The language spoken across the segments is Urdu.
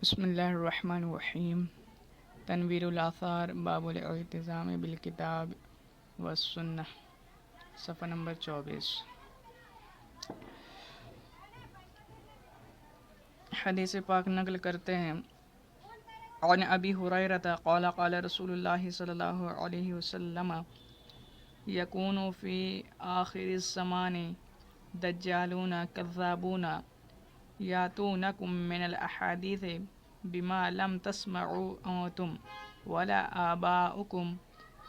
بسم اللہ الرحمن الرحیم۔ تنویر الآثار باب الاعتزام بالکتاب والسنہ، صفحہ نمبر 24۔ حدیث پاک نقل کرتے ہیں عن ابی ہریرہ قال قال رسول اللہ صلی اللہ علیہ وسلم یکون فی آخر الزمان دجالون کذابون یاتونکم من الاحادیث بما لم تسمعوا انتم ولا آباؤکم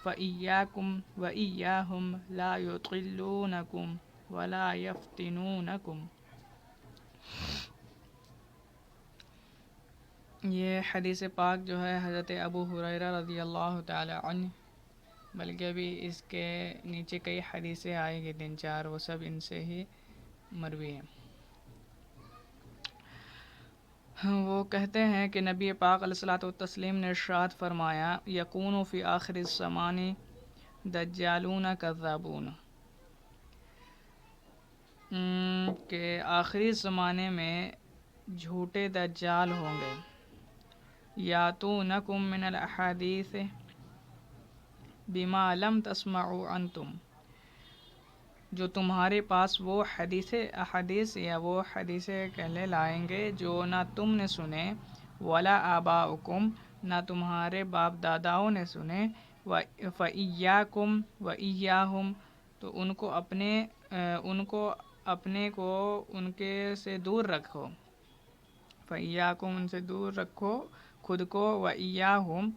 فإیاکم وإیاہم لا یضلونکم ولا یفتنونکم۔ یہ حدیث پاک جو ہے حضرت ابو ہریرہ رضی اللہ تعالی عنہ، بلکہ ابھی اس کے نیچے کئی حدیثیں آئے گی 3-4، وہ سب ان سے ہی مروی ہیں۔ وہ کہتے ہیں کہ نبی پاک علیہ الصلوۃ والتسلیم نے ارشاد فرمایا یکون فی آخر الزمان دجالون کذابون، کہ آخری زمانے میں جھوٹے دجال ہوں گے، یاتونکم من الاحادیث بما لم تسمعوا انتم، جو تمہارے پاس وہ احادیث یا وہ حدیثیں کہلے لائیں گے جو نہ تم نے سنے، ولا آباؤکم، نہ تمہارے باپ داداؤں نے سنے، فإیاکم وإیاہم، تو ان کو اپنے کو ان کے سے دور رکھو، فإیاکم ان سے دور رکھو خود کو، وإیاہم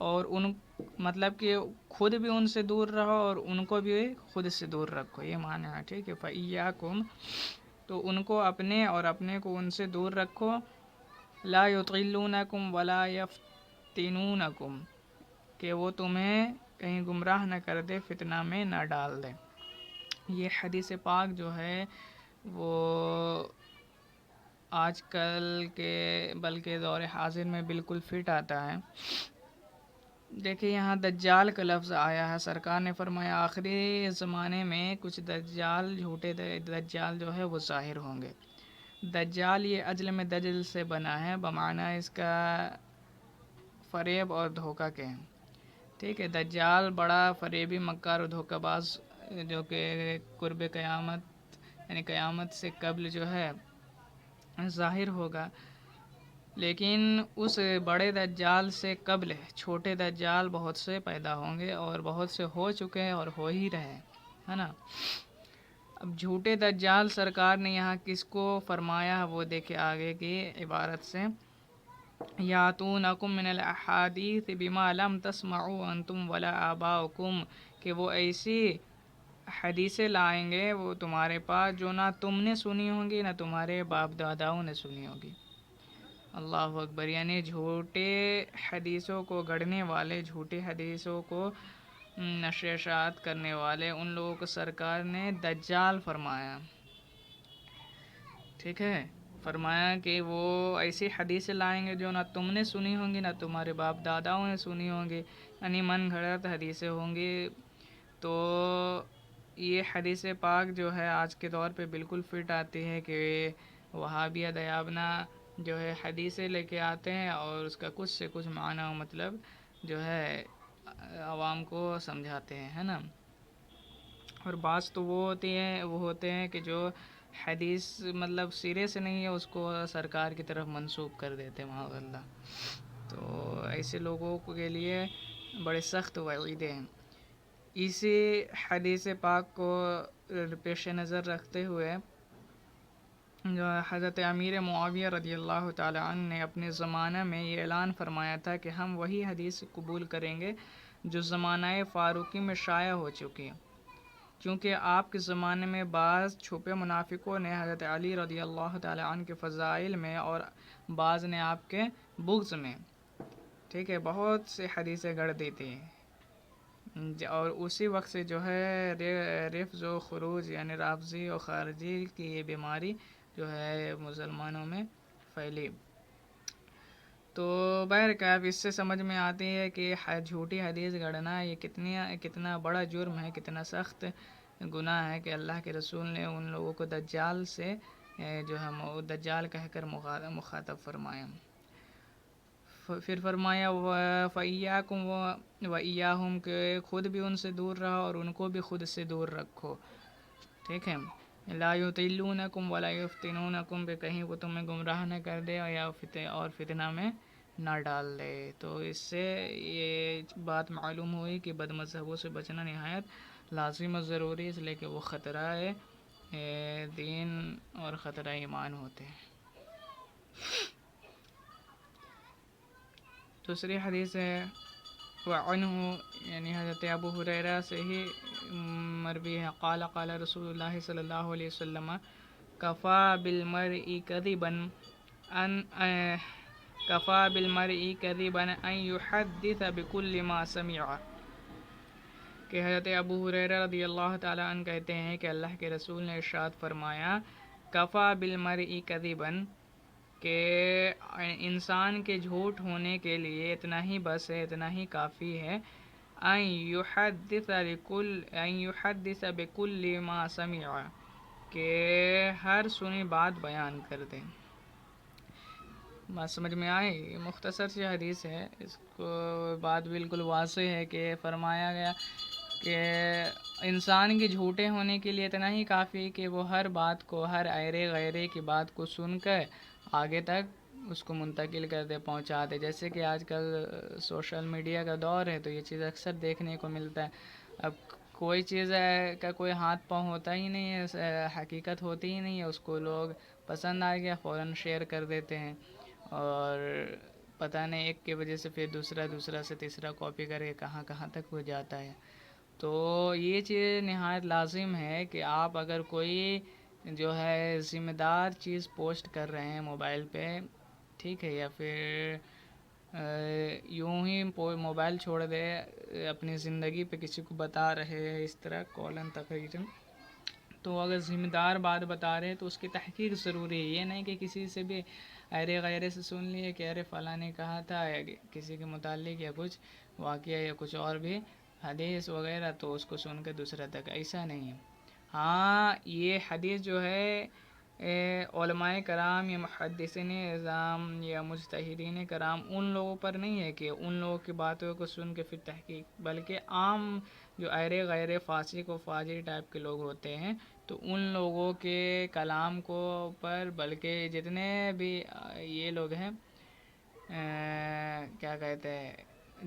اور ان، مطلب کہ خود بھی ان سے دور رہو اور ان کو بھی خود سے دور رکھو، یہ معنی ہے، ٹھیک ہے۔ فإیاکم تو ان کو اپنے اور اپنے کو ان سے دور رکھو، لا یضلونکم ولا یفتنونکم، کہ وہ تمہیں کہیں گمراہ نہ کر دے، فتنہ میں نہ ڈال دے۔ یہ حدیث پاک جو ہے وہ آج کل کے بلکہ دور حاضر میں بالکل فٹ آتا ہے۔ دیکھیں یہاں دجال کا لفظ آیا ہے، سرکار نے فرمایا آخری زمانے میں کچھ دجال، جھوٹے دجال جو ہے وہ ظاہر ہوں گے۔ دجال یہ اجل میں دجل سے بنا ہے، بمعنی اس کا فریب اور دھوکہ کے ہیں، ٹھیک ہے۔ دجال بڑا فریبی، مکار اور دھوکہ باز، جو کہ قرب قیامت یعنی قیامت سے قبل جو ہے ظاہر ہوگا، لیکن اس بڑے دجال سے قبل چھوٹے دجال بہت سے پیدا ہوں گے، اور بہت سے ہو چکے ہیں اور ہو ہی رہے، ہے نا۔ اب جھوٹے دجال سرکار نے یہاں کس کو فرمایا ہے، وہ دیکھے آگے کی عبارت سے، یاتونکم من الاحادیث بما لم تسمعوا انتم ولا آباؤکم، کہ وہ ایسی حدیثیں لائیں گے وہ تمہارے پاس جو نہ تم نے سنی ہوں گی نہ تمہارے باپ داداؤں نے سنی ہوگی۔ اللہ اکبر، یعنی جھوٹے حدیثوں کو گڑھنے والے، جھوٹی حدیثوں کو نشر اشاعت کرنے والے، ان لوگوں کو سرکار نے دجال فرمایا، ٹھیک ہے۔ فرمایا کہ وہ ایسی حدیثیں لائیں گے جو نہ تم نے سنی ہوں گی نہ تمہارے باپ داداؤں نے سنی ہوں گی، یعنی من گھڑت حدیثیں ہوں گی۔ تو یہ حدیث پاک جو ہے آج کے دور پہ بالکل فٹ آتی ہے کہ وہابیہ دیابنا جو ہے حدیثیں لے کے آتے ہیں اور اس کا کچھ سے کچھ معنی و مطلب جو ہے عوام کو سمجھاتے ہیں، ہے نا۔ اور بعض تو وہ ہوتے ہیں کہ جو حدیث مطلب سرے سے نہیں ہے، اس کو سرکار کی طرف منسوب کر دیتے ہیں، معاذ اللہ۔ تو ایسے لوگوں کے لیے بڑے سخت وعیدیں ہیں۔ اسی حدیث پاک کو پیش نظر رکھتے ہوئے جو حضرت امیر معاویہ رضی اللہ تعالی عنہ نے اپنے زمانہ میں یہ اعلان فرمایا تھا کہ ہم وہی حدیث قبول کریں گے جو زمانہ فاروقی میں شائع ہو چکی ہے، کیونکہ آپ کے زمانے میں بعض چھپے منافقوں نے حضرت علی رضی اللہ تعالی عنہ کے فضائل میں اور بعض نے آپ کے بغض میں، ٹھیک ہے، بہت سے حدیثیں گڑھ دی تھی، اور اسی وقت سے جو ہے رفض و خروج یعنی رافضی و خارجی کی یہ بیماری جو ہے مسلمانوں میں پھیلی۔ تو بہرکیف اس سے سمجھ میں آتی ہے کہ جھوٹی حدیث گڑھنا یہ کتنا بڑا جرم ہے، کتنا سخت گناہ ہے، کہ اللہ کے رسول نے ان لوگوں کو دجال سے جو ہے دجال کہہ کر مخاطب فرمایا۔ پھر فرمایا فَإِيَّاكُمْ وَإِيَّاهُمْ کہ خود بھی ان سے دور رہو اور ان کو بھی خود سے دور رکھو. ٹھیک ہے. لا يُضِلُّونَكُمْ وَلَا يُفْتِنُونَكُمْ کہ کہیں وہ تمہیں گمراہ نہ کر دے اور فتنہ میں نہ ڈال دے. تو اس سے یہ بات معلوم ہوئی کہ بد مذہبوں سے بچنا نہایت لازم اور ضروری ہے، اس لیے کہ وہ خطرہ ہے دین اور خطرہ ایمان ہوتے ہیں. دوسری حدیث ہے وعنہ یعنی حضرت ابو ہریرہ سے ہی مروی ہے قال قال رسول اللہ صلی اللہ علیہ وسلم کفا بالمرء کذبا ان یحدث بکل ما سمع. کہ حضرت ابو ہریرہ رضی اللہ تعالیٰ عنہ کہتے ہیں کہ اللہ کے رسول نے ارشاد فرمایا کفا بالمرء کذبا کہ انسان کے جھوٹ ہونے کے لیے اتنا ہی بس ہے، اتنا ہی کافی ہے ان یحدث بکل ما سمع کہ ہر سنی بات بیان کر دیں. بات سمجھ میں آئی؟ یہ مختصر سی حدیث ہے، اس کو بات بالکل واضح ہے کہ فرمایا گیا کہ انسان کے جھوٹے ہونے کے لیے اتنا ہی کافی کہ وہ ہر بات کو، ہر ایرے غیرے کی بات کو سن کر آگے تک اس کو منتقل کر دے، پہنچا دے. جیسے کہ آج کل سوشل میڈیا کا دور ہے تو یہ چیز اکثر دیکھنے کو ملتا ہے. اب کوئی چیز کا کوئی ہاتھ پاؤں ہوتا ہی نہیں ہے، حقیقت ہوتی ہی نہیں ہے، اس کو لوگ پسند آ گیا فوراً شیئر کر دیتے ہیں اور پتہ نہیں ایک کی وجہ سے پھر دوسرا سے تیسرا کاپی کر کے کہاں تک ہو جاتا ہے. تو یہ چیز نہایت لازم ہے کہ آپ اگر کوئی جو ہے ذمہ دار چیز پوسٹ کر رہے ہیں موبائل پہ، ٹھیک ہے، یا پھر یوں ہی موبائل چھوڑ دے اپنی زندگی پہ کسی کو بتا رہے ہیں اس طرح قولاً تقریراً، تو اگر ذمہ دار بات بتا رہے ہیں تو اس کی تحقیق ضروری ہے. یہ نہیں کہ کسی سے بھی ایرے غیرے سے سن لیے کہ ارے فلاں نے کہا تھا یا کسی کے متعلق یا کچھ واقعہ یا کچھ اور بھی حدیث وغیرہ تو اس کو سن کے دوسرا تک، ایسا نہیں ہے. ہاں یہ حدیث جو ہے علماء کرام یا محدثین اعظام یا مجتہدین کرام ان لوگوں پر نہیں ہے کہ ان لوگوں کی باتوں کو سن کے پھر تحقیق، بلکہ عام جو ایرے غیرے فاسق و فاجر ٹائپ کے لوگ ہوتے ہیں تو ان لوگوں کے کلام کو پر، بلکہ جتنے بھی یہ لوگ ہیں کیا کہتے ہیں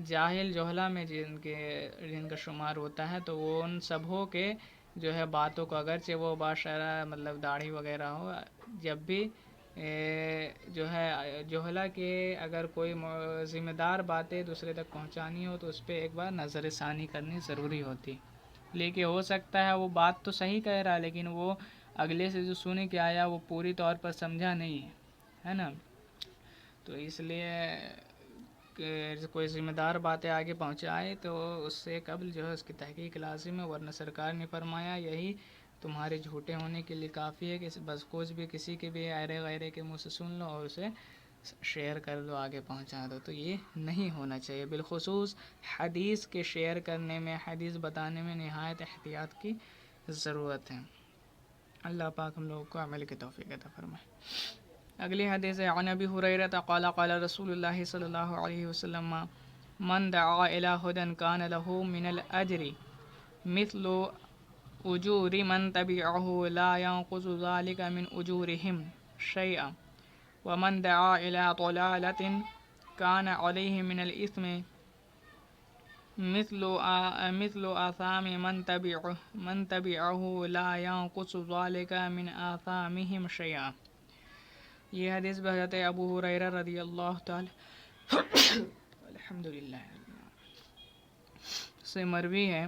جاہل جوہلا میں جن کا شمار ہوتا ہے، تو وہ ان سبھوں کے جو ہے باتوں کو اگرچہ وہ باشرہ مطلب داڑھی وغیرہ ہو، جب بھی جو ہے جوہلا کے اگر کوئی ذمہ دار باتیں دوسرے تک پہنچانی ہو تو اس پہ ایک بار نظر ثانی کرنی ضروری ہوتی. لیکن ہو سکتا ہے وہ بات تو صحیح کہہ رہا لیکن وہ اگلے سے جو سنے کے آیا وہ پوری طور پر سمجھا نہیں ہے نا. تو اس لیے کہ کوئی ذمہ دار باتیں آگے پہنچائے تو اس سے قبل جو ہے اس کی تحقیق لازم ہے، ورنہ سرکار نے فرمایا یہی تمہارے جھوٹے ہونے کے لیے کافی ہے کہ بس کچھ بھی کسی کے بھی ایرے غیرے کے منہ سے سن لو اور اسے شیئر کر دو، آگے پہنچا دو. تو یہ نہیں ہونا چاہیے. بالخصوص حدیث کے شیئر کرنے میں، حدیث بتانے میں نہایت احتیاط کی ضرورت ہے. اللہ پاک ہم لوگوں کو عمل کی توفیق عطا فرمائے. اگلی حدیث ہے عن ابی ہریرہ قال قال رسول اللہ صلی اللہ علیہ وسلم من دعا الی ھدی کان لہ من الاجر مثل اجور من تبعہ لا ينقص ذلك من اجورهم شیئا ومن دعا الی ضلالۃ کان علیہ من الاثم مثل آثام من تبعہ لا ينقص ذلك من آثامهم شیئا. یہ حدیث حضرت ابو ہریرہ رضی اللہ تعالی الحمدللہ سے مروی ہے.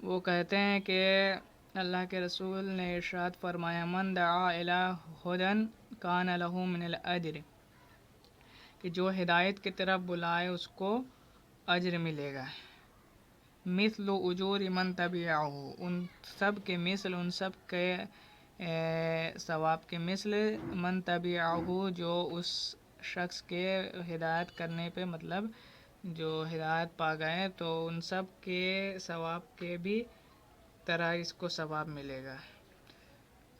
وہ کہتے ہیں کہ اللہ کے رسول نے ارشاد فرمایا من دعا الی ھدی کان لہ من الاجر کہ جو ہدایت کی طرف بلائے اس کو اجر ملے گا. مثل اجور من تبعہ ان سب کے مثل، ان سب کے ثواب کے مثل من تبعہ جو اس شخص کے ہدایت کرنے پہ مطلب جو ہدایت پا گئے تو ان سب کے ثواب کے بھی طرح اس کو ثواب ملے گا.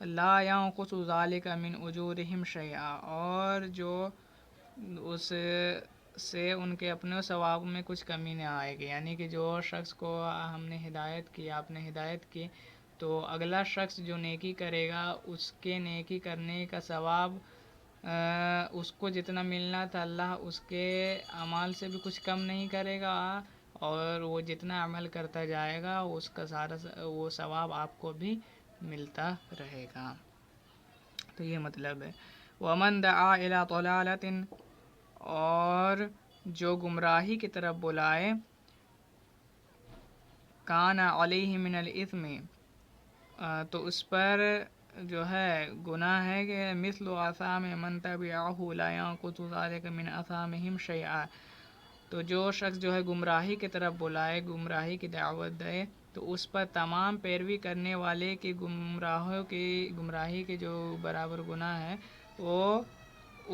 لا ينقص ذلك من اجورهم شیئا اور جو اس سے ان کے اپنے ثواب میں کچھ کمی نہ آئے گی. یعنی کہ جو شخص کو ہم نے ہدایت کی، آپ نے ہدایت کی، تو اگلا شخص جو نیکی کرے گا اس کے نیکی کرنے کا ثواب اس کو جتنا ملنا تھا اللہ اس کے اعمال سے بھی کچھ کم نہیں کرے گا، اور وہ جتنا عمل کرتا جائے گا اس کا سارا وہ ثواب آپ کو بھی ملتا رہے گا. تو یہ مطلب ہے. وَمَن دَعَا إِلَىٰ ضَلَالَةٍ، اور جو گمراہی کی طرف بلائے، کان علیہ من الإثم، تو اس پر جو ہے گناہ ہے کہ مثل آثام من تبعہ لا ينقص ذلك من آثامهم شیئا. تو جو شخص جو ہے گمراہی کی طرف بلائے، گمراہی کی دعوت دے، تو اس پر تمام پیروی کرنے والے کی گمراہی کے جو برابر گناہ ہے وہ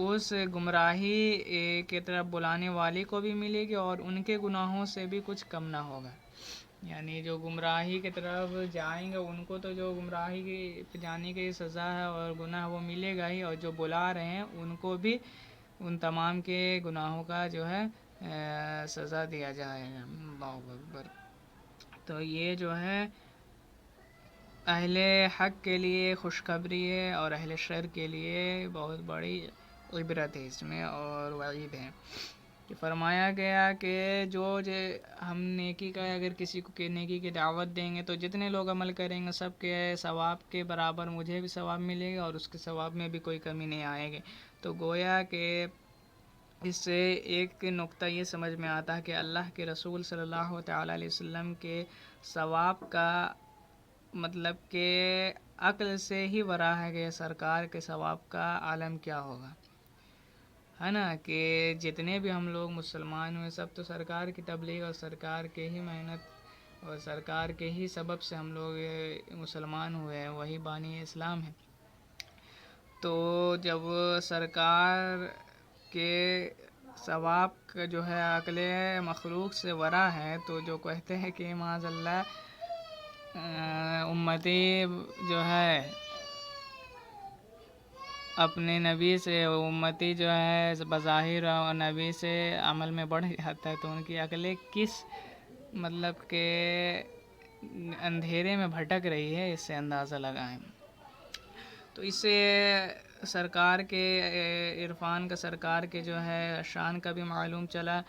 اس گمراہی کی طرف بلانے والے کو بھی ملے گی، اور ان کے گناہوں سے بھی کچھ کم نہ ہوگا. یعنی جو گمراہی کی طرف جائیں گے ان کو تو جو گمراہی کی جانے کی سزا ہے اور گناہ وہ ملے گا ہی، اور جو بلا رہے ہیں ان کو بھی ان تمام کے گناہوں کا جو ہے سزا دیا جائے گا. اللہ اکبر. تو یہ جو ہے اہل حق کے لیے خوشخبری ہے، اور اہل شر کے لیے بہت بڑی عبرت ہے اس میں، اور وعید ہے. کہ فرمایا گیا کہ ہم نیکی کا اگر کسی کو نیکی کی دعوت دیں گے تو جتنے لوگ عمل کریں گے سب کے ثواب کے برابر مجھے بھی ثواب ملے گا، اور اس کے ثواب میں بھی کوئی کمی نہیں آئے گی. تو گویا کہ اس سے ایک نقطہ یہ سمجھ میں آتا ہے کہ اللہ کے رسول صلی اللہ تعالیٰ علیہ وسلم کے ثواب کا مطلب کہ عقل سے ہی ورا ہے کہ سرکار کے ثواب کا عالم کیا ہوگا، ہے نا. کہ جتنے بھی ہم لوگ مسلمان ہوئے سب تو سرکار کی تبلیغ اور سرکار کے ہی محنت اور سرکار کے ہی سبب سے ہم لوگ مسلمان ہوئے ہیں، وہی بانی اسلام ہے. تو جب سرکار کے ثواب کا جو ہے عقل مخلوق سے ورا ہے، تو جو کہتے ہیں کہ معاذ اللہ امتی جو ہے اپنے نبی سے، امتی جو ہے بظاہر نبی سے عمل میں بڑھ جاتا ہے، تو ان کی عقلیں کس مطلب کہ اندھیرے میں بھٹک رہی ہے، اس سے اندازہ لگائیں. تو اس سے سرکار کے عرفان کا، سرکار کے جو ہے شان کا بھی معلوم چلا،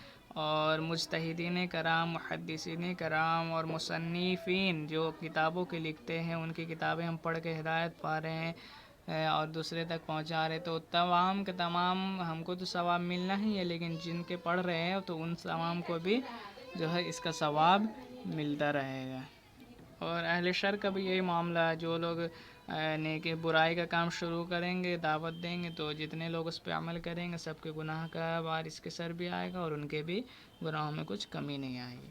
اور مجتہدین کرام، محدثین کرام اور مصنفین جو کتابوں کے لکھتے ہیں ان کی کتابیں ہم پڑھ کے ہدایت پا رہے ہیں اور دوسرے تک پہنچا رہے، تو تمام کے تمام ہم کو تو ثواب ملنا ہی ہے، لیکن جن کے پڑھ رہے ہیں تو ان تمام کو بھی جو ہے اس کا ثواب ملتا رہے گا. اور اہل شر کا بھی یہی معاملہ ہے. جو لوگ نیکی برائی کا کام شروع کریں گے، دعوت دیں گے، تو جتنے لوگ اس پہ عمل کریں گے سب کے گناہ کا بار اس کے سر بھی آئے گا، اور ان کے بھی گناہوں میں کچھ کمی نہیں آئے گی.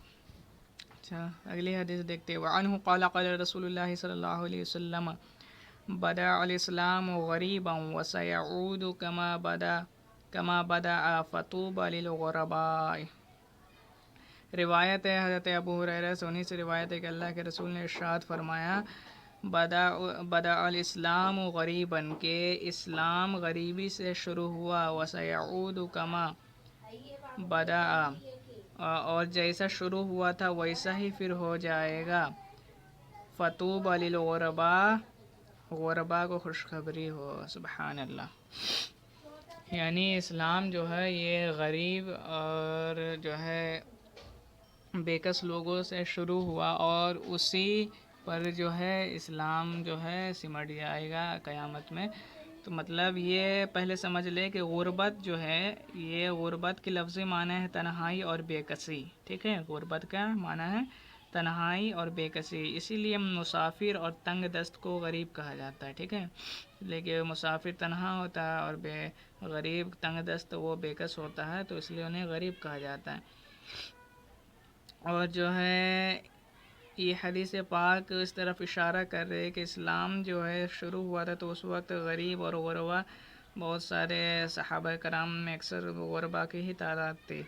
اچھا اگلی حدیث دیکھتے ہیں. وعنہ قال قال رسول اللہ صلی اللہ علیہ وسلم بدأ الاسلام غریبا وسيعود كما بدأ فطوبى للغرباء. روایت ہے حضرت ابو ہریرہ سے، انہی سے روایت ہے کہ اللہ کے رسول نے ارشاد فرمایا بدأ الاسلام غریبا، کہ اسلام غریبی سے شروع ہوا، وسيعود كما بدأ، اور جیسا شروع ہوا تھا ویسا ہی پھر ہو جائے گا. فطوبى للغرباء، غربا کو خوشخبری ہو. سبحان اللہ. یعنی اسلام جو ہے یہ غریب اور جو ہے بے کس لوگوں سے شروع ہوا، اور اسی پر جو ہے اسلام جو ہے سمٹ جائے گا قیامت میں. تو مطلب یہ پہلے سمجھ لے کہ غربت جو ہے، یہ غربت کی لفظی معنی ہے تنہائی اور بے کسی. ٹھیک ہے، غربت کا معنی ہے تنہائی اور بے کسی، اسی لیے مسافر اور تنگ دست کو غریب کہا جاتا ہے. ٹھیک ہے، لیکن مسافر تنہا ہوتا ہے اور غریب تنگ دست وہ بے کس ہوتا ہے، تو اس لیے انہیں غریب کہا جاتا ہے. اور جو ہے یہ حدیث پاک اس طرف اشارہ کر رہے کہ اسلام جو ہے شروع ہوا تھا تو اس وقت غریب اور غربا بہت سارے صحابہ کرام میں اکثر غربا کی ہی تعداد تھی.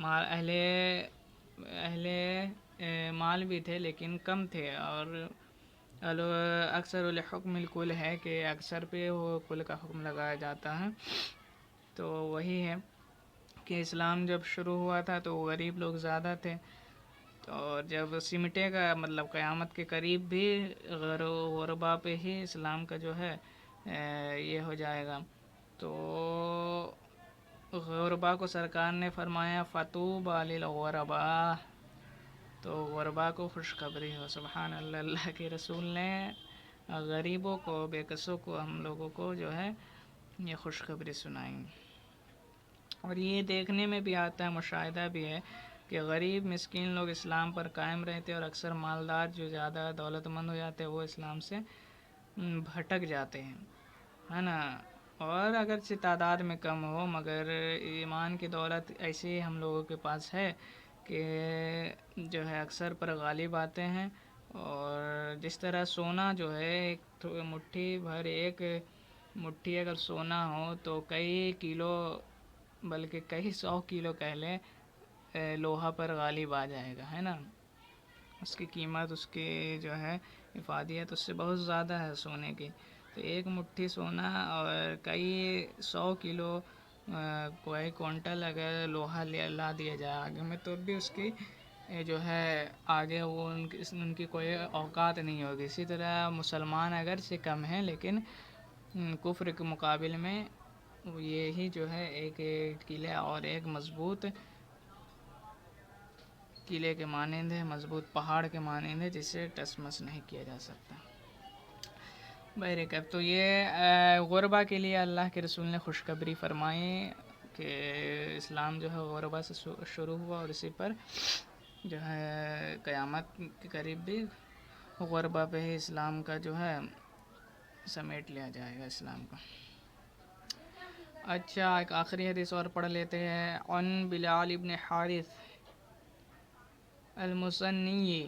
اہل مال بھی تھے لیکن کم تھے، اور اکثر الحکم الکل ہے کہ اکثر پہ وہ کل کا حکم لگایا جاتا ہے. تو وہی ہے کہ اسلام جب شروع ہوا تھا تو غریب لوگ زیادہ تھے، اور جب سمٹے گا مطلب قیامت کے قریب بھی غربا پہ ہی اسلام کا جو ہے یہ ہو جائے گا۔ تو غربا کو سرکار نے فرمایا فَطُوبَى لِلْغُرَبَاء، تو غربا کو خوشخبری ہو۔ سبحان اللہ، اللہ کے رسول نے غریبوں کو، بے کسوں کو، ہم لوگوں کو جو ہے یہ خوشخبری سنائیں۔ اور یہ دیکھنے میں بھی آتا ہے، مشاہدہ بھی ہے کہ غریب مسکین لوگ اسلام پر قائم رہتے، اور اکثر مالدار جو زیادہ دولت مند ہو جاتے ہیں وہ اسلام سے بھٹک جاتے ہیں، ہے نا۔ اور اگرچہ تعداد میں کم ہو، مگر ایمان کی دولت ایسی ہم لوگوں کے پاس ہے کہ جو ہے اکثر پر غالب آتے ہیں۔ اور جس طرح سونا جو ہے ایک مٹھی بھر، ایک مٹھی اگر سونا ہو تو کئی کلو، بلکہ کئی 100 کلو کہہ لیں، لوہا پر غالب آ جائے گا، ہے نا۔ اس کی قیمت، اس کی جو ہے افادیت اس سے بہت زیادہ ہے سونے کی۔ تو ایک مٹھی سونا اور کئی 100 کلو کوئی کوئنٹل اگر لوہا لا دیا جائے آگے میں، تو بھی اس کی جو ہے آگے وہ ان کی کوئی اوقات نہیں ہوگی۔ اسی طرح مسلمان اگرچہ کم ہیں لیکن کفر کے مقابل میں یہی جو ہے ایک قلعہ اور ایک مضبوط قلعے کے مانند ہے، مضبوط پہاڑ کے مانند ہے، جسے ٹس مس نہیں کیا جا سکتا۔ بہرکیف تو یہ غربا کے لیے اللہ کے رسول نے خوشخبری فرمائی کہ اسلام جو ہے غربا سے شروع ہوا، اور اسی پر جو ہے قیامت کے قریب بھی غربا پہ ہی اسلام کا جو ہے سمیٹ لیا جائے گا اسلام کو۔ اچھا، ایک آخری حدیث اور پڑھ لیتے ہیں۔ عن بلال ابن حارث المزنی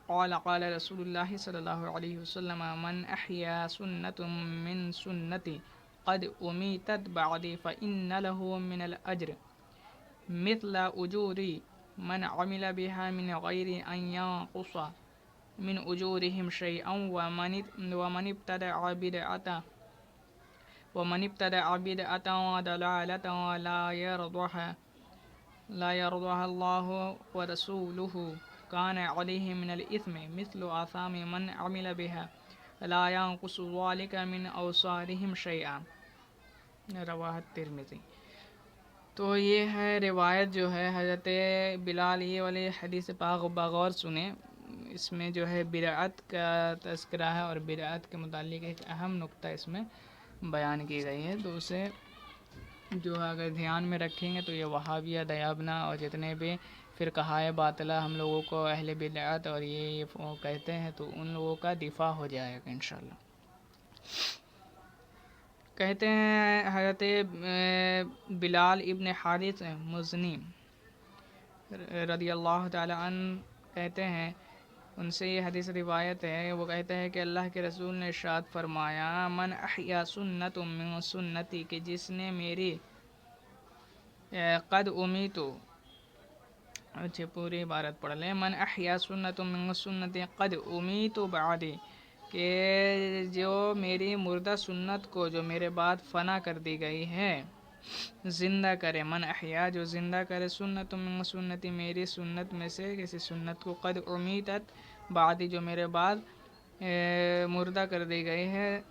قال قال رسول اللہ صلی اللہ علیہ وسلم من احیا سنت من سنتی قد امیتت بعدی فإن له من الأجر مثل اجور من عمل بها من غیر ان ينقص من اجورهم شيئا ومن ابتدع بدعة وضلالة لا يرضاها الله ورسوله كان عليه من الإثم مثل آثام من عمل بها لا ينقص ذلك من أوصارهم شيئا، رواہ الترمذی۔ تو یہ ہے روایت جو ہے حضرت بلال، یہ والی حدیث پاک بغور سنیں، اس میں جو ہے بدعت کا تذکرہ ہے، اور بدعت کے متعلق ایک اہم نقطہ اس میں بیان کی گئی ہے۔ تو اسے جو اگر دھیان میں رکھیں گے تو یہ وہابیہ، دیابنا اور جتنے بھی فرقہائے باطلہ ہم لوگوں کو اہل بدعت اور یہ کہتے ہیں، تو ان لوگوں کا دفاع ہو جائے گا انشاءاللہ۔ کہتے ہیں حضرت بلال ابن حارث مزنی رضی اللہ تعالی عنہ کہتے ہیں، ان سے یہ حدیث روایت ہے، وہ کہتے ہیں کہ اللہ کے رسول نے ارشاد فرمایا من احیا سنت من سنتی، کہ جس نے میری قد امیتو، اچھا پوری عبارت پڑھ لیں، من احیا سنت من سنتی قد امیتو بعدی، کہ جو میری مردہ سنت کو جو میرے بعد فنا کر دی گئی ہے زندہ کرے، من احیا جو زندہ کرے، سنت من سنتی میری سنت میں سے کسی سنت کو، قد امیتت بعدی جو میرے بعد مردہ کر دی گئی ہے،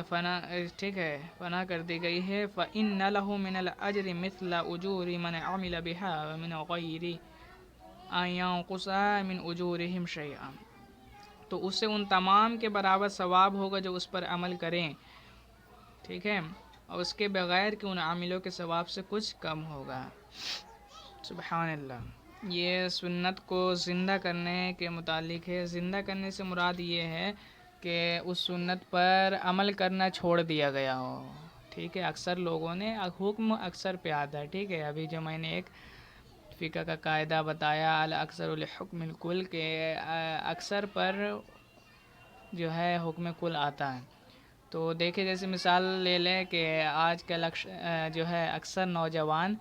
فنا، ٹھیک ہے، فنا کر دی گئی ہے، فإن له من الأجر مثل أجور من عمل بها من غیر ان ينقص من أجورهم شيئا، تو اسے ان تمام کے برابر ثواب ہوگا جو اس پر عمل کریں، ٹھیک ہے، اور اس کے بغیر کہ ان عاملوں کے ثواب سے کچھ کم ہوگا۔ سبحان اللہ۔ یہ سنت کو زندہ کرنے کے متعلق ہے۔ زندہ کرنے سے مراد یہ ہے کہ اس سنت پر عمل کرنا چھوڑ دیا گیا ہو، ٹھیک ہے۔ اکثر لوگوں نے حکم اکثر پہ آتا ہے، ٹھیک ہے۔ ابھی جو میں نے ایک فقہ کا قاعدہ بتایا الاکثر لحکم الکل، کہ اکثر پر جو ہے حکم کل آتا ہے۔ تو دیکھیں جیسے مثال لے لیں کہ آج کل جو ہے اکثر نوجوان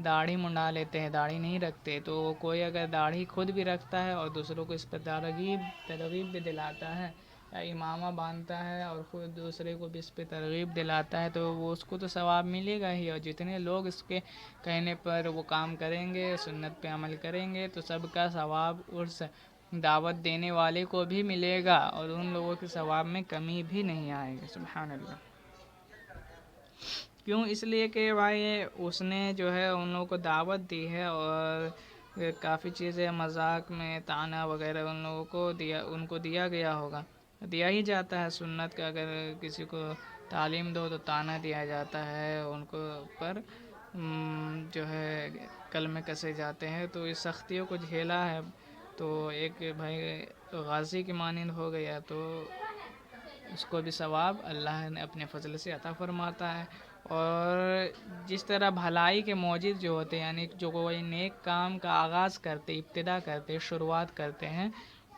داڑھی منڈا لیتے ہیں، داڑھی نہیں رکھتے، تو کوئی اگر داڑھی خود بھی رکھتا ہے اور دوسروں کو اس پر ترغیب بھی دلاتا ہے، یا امامہ باندھتا ہے اور خود دوسرے کو بھی اس پہ ترغیب دلاتا ہے تو وہ اس کو تو ثواب ملے گا ہی، اور جتنے لوگ اس کے کہنے پر وہ کام کریں گے، سنت پہ عمل کریں گے، تو سب کا ثواب اس دعوت دینے والے کو بھی ملے گا، اور ان لوگوں کے ثواب میں کمی بھی نہیں آئے گی۔ سبحان اللہ۔ کیوں؟ اس لیے کہ بھائی اس نے جو ہے ان لوگوں کو دعوت دی ہے، اور کافی چیزیں مذاق میں طعنہ وغیرہ ان لوگوں کو دیا گیا ہوگا، دیا ہی جاتا ہے سنت کا، اگر کسی کو تعلیم دو تو طعنہ دیا جاتا ہے ان کو پر، جو ہے کلمے کسے جاتے ہیں، تو اس سختیوں کو جھیلا ہے تو ایک بھائی غازی کی مانند ہو گیا، تو اس کو بھی ثواب اللہ نے اپنے فضل سے عطا فرماتا ہے۔ اور جس طرح بھلائی کے موجد جو ہوتے ہیں، یعنی جو کوئی نیک کام کا آغاز کرتے، ابتدا کرتے، شروعات کرتے ہیں،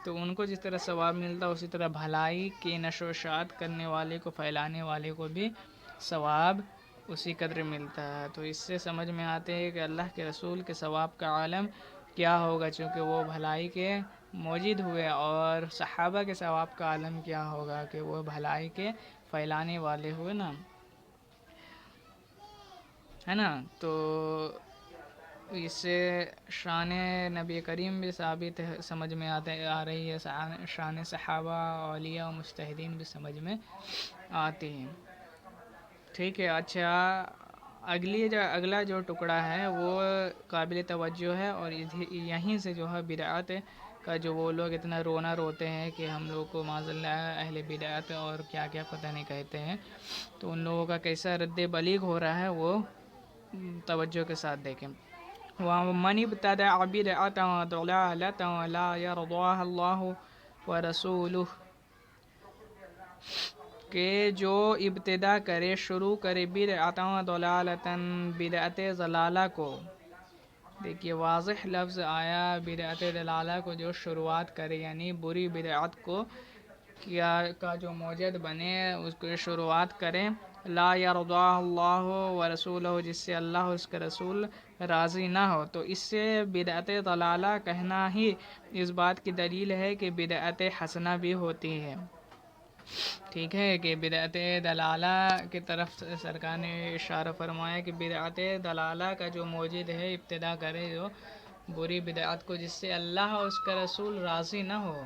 تو ان کو جس طرح ثواب ملتا ہے، اسی طرح بھلائی کی نشر و اشاعت کرنے والے کو، پھیلانے والے کو بھی ثواب اسی قدر ملتا ہے۔ تو اس سے سمجھ میں آتے ہیں کہ اللہ کے رسول کے ثواب کا عالم کیا ہوگا، چونکہ وہ بھلائی کے موجد ہوئے، اور صحابہ کے ثواب کا عالم کیا ہوگا کہ وہ بھلائی کے پھیلانے والے ہوئے نا، ہے نا۔ تو اس سے شان نبی کریم بھی ثابت ہے، سمجھ میں آ رہی ہے، شان صحابہ، اولیاء و مجتہدین بھی سمجھ میں آتی ہیں۔ ٹھیک ہے، اچھا، اگلا جو ٹکڑا ہے وہ قابل توجہ ہے، اور یہیں سے جو ہے بدعت کا جو وہ لوگ اتنا رونا روتے ہیں کہ ہم لوگ کو معاذ اللہ اہل بدعت اور کیا کیا پتہ نہیں کہتے ہیں، تو ان لوگوں کا کیسا رد بلیغ ہو رہا ہے وہ توجہ کے ساتھ دیکھیں۔ وَمَنِ ابْتَدَعَ بِدْعَةً ضَلَالَةً لَا يَرْضَاهَا اللَّهُ وَرَسُولُهُ، کہ جو ابتدا کرے، شروع کرے، بدعتاً ضلالتاً، بدعت ضلالہ کو، دیکھیے واضح لفظ آیا، بدعت ضلالہ کو جو شروعات کرے، یعنی بری بدعت کو کا جو موجد بنے، اس کو شروعات کریں، لا یرضاہ اللہ ورسولہ، جس سے اللہ اور اس کے رسول راضی نہ ہو، تو اس سے بدعت ضلالہ کہنا ہی اس بات کی دلیل ہے کہ بدعت حسنہ بھی ہوتی ہے۔ ٹھیک ہے، کہ بدعت دلالہ کی طرف سرکار نے اشارہ فرمایا کہ بدعت دلالہ کا جو موجد ہے، ابتدا کرے جو بری بدعت کو، جس سے اللہ اور اس کا رسول راضی نہ ہو۔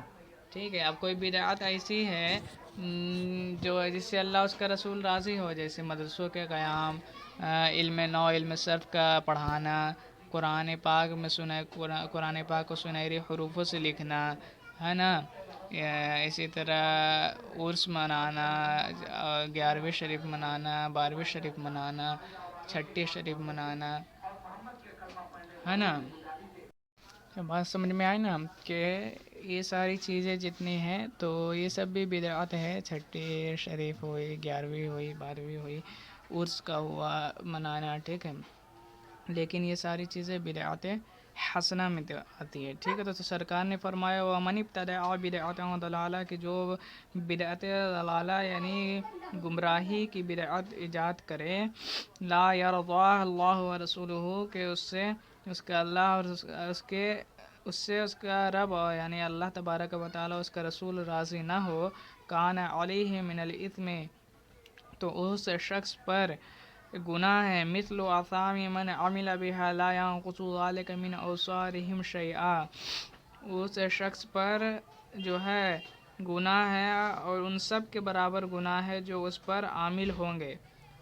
ٹھیک ہے، اب کوئی بدعت ایسی ہے جو جس سے اللہ اس کا رسول راضی ہو، جیسے مدرسوں کے قیام، علم نو، علم صرف کا پڑھانا، قرآن پاک میں قرآن پاک کو سنہری حروفوں سے لکھنا، ہے نا، اسی طرح عرس منانا، 11ویں شریف منانا، 12ویں شریف منانا، چھٹی شریف منانا، ہے نا۔ بات سمجھ میں آئی نا کہ یہ ساری چیزیں جتنی ہیں تو یہ سب بھی بدعت ہے، چھٹی شریف ہوئی، 11ویں ہوئی، 12ویں ہوئی، عرس کا ہوا منانا، ٹھیک ہے، لیکن یہ ساری چیزیں بدعت حسنہ میں آتی ہے۔ ٹھیک ہے، تو سرکار نے فرمایا وَمَنِ ابْتَدَعَ بِدْعَةً ضَلَالَةً، کہ جو بدعت ضلالہ یعنی گمراہی کی بدعت ایجاد کرے، لا یرضاہ اللہ ورسولہ، کہ اس سے اس کا اللہ اور اس کا رب یعنی اللہ تبارک و تعالی، اس کا رسول راضی نہ ہو، کان علیہ من الاثم، تو اس شخص پر گناہ ہے، مثل آثام من عمل بها لا ينقص ذلك من اوزارهم شیئا، اس شخص پر جو ہے گناہ ہے، اور ان سب کے برابر گناہ ہے جو اس پر عامل ہوں گے،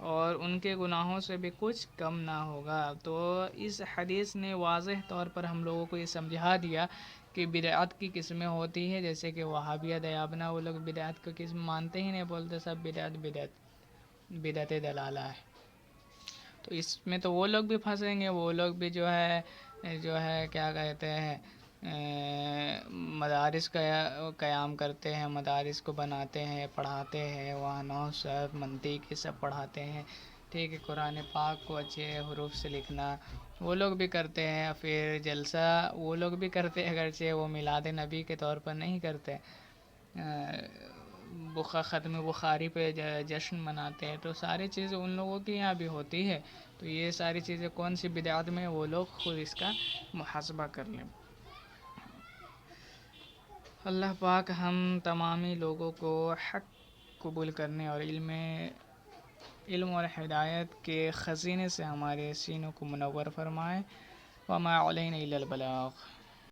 اور ان کے گناہوں سے بھی کچھ کم نہ ہوگا۔ تو اس حدیث نے واضح طور پر ہم لوگوں کو یہ سمجھا دیا کہ بدعت کی قسمیں ہوتی ہیں، جیسے کہ وہابیہ دیابنا، وہ لوگ بدعت کو قسم مانتے ہی نہیں، بولتے سب بدعت دلالہ ہے۔ تو اس میں تو وہ لوگ بھی پھنسیں گے، وہ لوگ بھی جو ہے کیا کہتے ہیں، مدارس کا قیام کرتے ہیں، مدارس کو بناتے ہیں، پڑھاتے ہیں، وہاں نحو صرف منطق یہ سب پڑھاتے ہیں، ٹھیک ہے، قرآن پاک کو اچھے حروف سے لکھنا وہ لوگ بھی کرتے ہیں، پھر جلسہ وہ لوگ بھی کرتے ہیں، اگرچہ وہ میلاد نبی کے طور پر نہیں کرتے، ختم بخاری پہ جشن مناتے ہیں، تو ساری چیزیں ان لوگوں کے یہاں بھی ہوتی ہے، تو یہ ساری چیزیں کون سی بدعت میں، وہ لوگ خود اس کا محاسبہ کر لیں۔ اللہ پاک ہم تمامی لوگوں کو حق قبول کرنے اور علم اور ہدایت کے خزینے سے ہمارے سینوں کو منور فرمائے. وما علینا الا البلاغ.